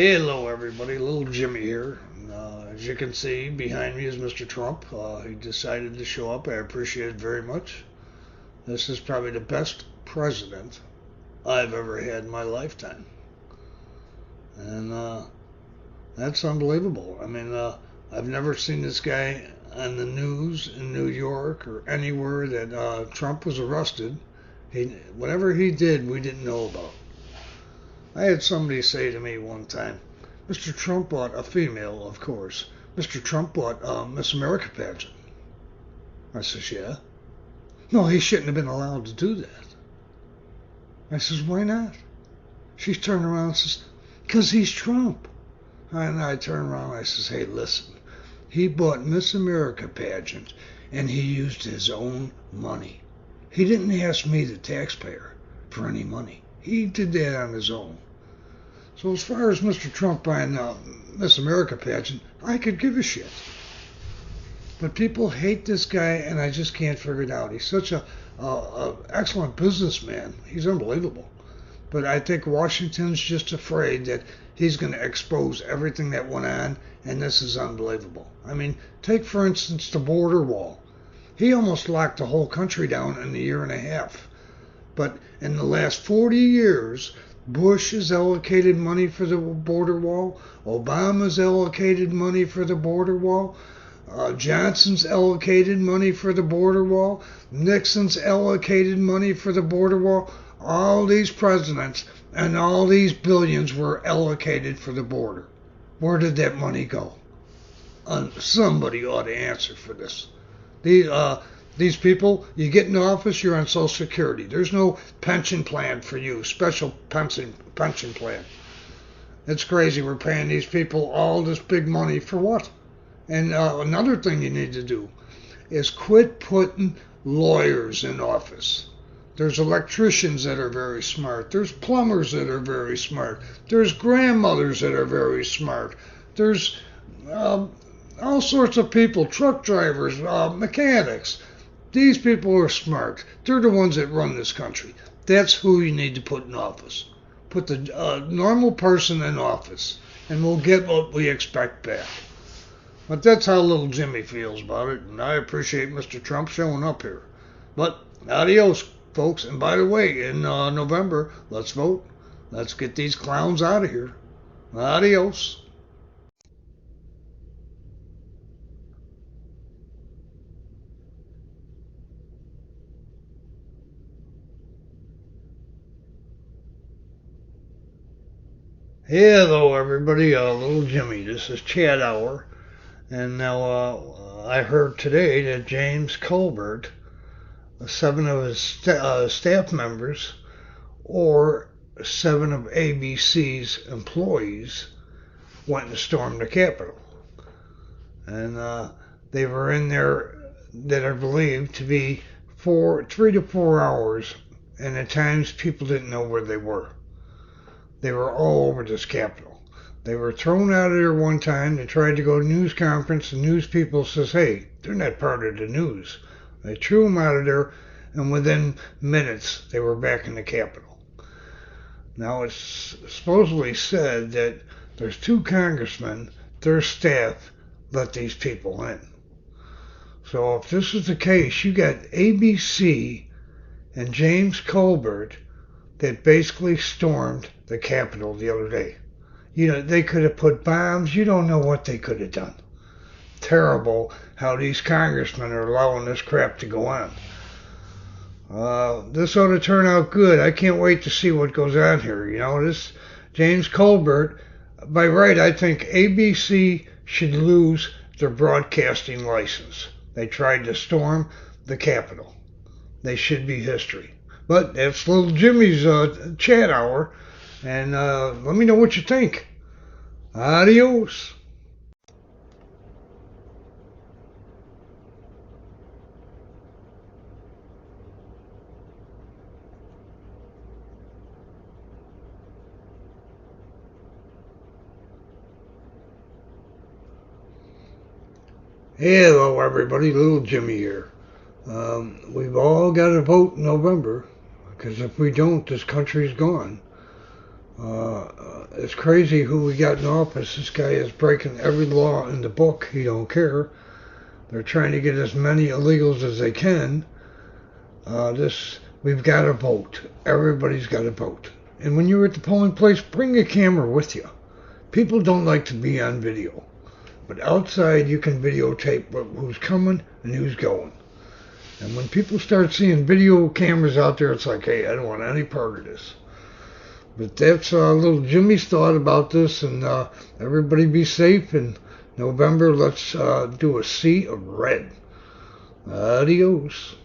Hello, everybody. Little Jimmy here. As you can see, behind me is Mr. Trump. He decided to show up. I appreciate it very much. This is probably the best president I've ever had in my lifetime. And that's unbelievable. I mean, I've never seen this guy on the news in New York or anywhere that Trump was arrested. Whatever he did, we didn't know about. I had somebody say to me one time, Mr. Trump bought a female, of course. Mr. Trump bought a Miss America pageant. I says, yeah. No, he shouldn't have been allowed to do that. I says, why not? She turned around and says, because he's Trump. And I turned around and I says, hey, listen. He bought Miss America pageant and he used his own money. He didn't ask me, the taxpayer, for any money. He did that on his own. So as far as Mr. Trump buying Miss America pageant, I could give a shit. But people hate this guy, and I just can't figure it out. He's such a excellent businessman. He's unbelievable. But I think Washington's just afraid that he's going to expose everything that went on, and this is unbelievable. I mean, take, for instance, the border wall. He almost locked the whole country down in a year and a half. But in the last 40 years, Bush has allocated money for the border wall. Obama's allocated money for the border wall. Johnson's allocated money for the border wall. Nixon's allocated money for the border wall. All these presidents and all these billions were allocated for the border. Where did that money go? Somebody ought to answer for this. These people, you get in office, you're on Social Security. There's no pension plan for you, special pension plan. It's crazy. We're paying these people all this big money for what? And another thing you need to do is quit putting lawyers in office. There's electricians that are very smart. There's plumbers that are very smart. There's grandmothers that are very smart. There's all sorts of people, truck drivers, mechanics. These people are smart. They're the ones that run this country. That's who you need to put in office. Put the normal person in office, and we'll get what we expect back. But that's how little Jimmy feels about it, and I appreciate Mr. Trump showing up here. But adios, folks. And by the way, in November, let's vote. Let's get these clowns out of here. Adios. Hello, everybody. Little Jimmy. This is Chad Hour. And now I heard today that James Colbert, 7 of his staff members, or 7 of ABC's employees, went and stormed the Capitol. And they were in there that are believed to be 3 to 4 hours, and at times people didn't know where they were. They were all over this Capitol. They were thrown out of there one time. They tried to go to a news conference. The news people says, hey, they're not part of the news. They threw them out of there, and within minutes, they were back in the Capitol. Now, it's supposedly said that there's 2 congressmen, their staff, let these people in. So if this is the case, you got ABC and James Colbert that basically stormed the Capitol the other day. You know, they could have put bombs. You don't know what they could have done. Terrible how these congressmen are allowing this crap to go on. This ought to turn out good. I can't wait to see what goes on here. You know, this James Colbert, by right, I think ABC should lose their broadcasting license. They tried to storm the Capitol. They should be history. But that's little Jimmy's chat hour, and let me know what you think. Adios. Hello, everybody. Little Jimmy here. We've all got to vote in November, because if we don't, this country's gone. It's crazy who we got in office. This guy is breaking every law in the book. He don't care. They're trying to get as many illegals as they can. We've got to vote. Everybody's got to vote. And when you're at the polling place, bring a camera with you. People don't like to be on video. But outside, you can videotape who's coming and who's going. And when people start seeing video cameras out there, it's like, hey, I don't want any part of this. But that's little Jimmy's thought about this. And everybody be safe. In November, let's do a sea of red. Adios.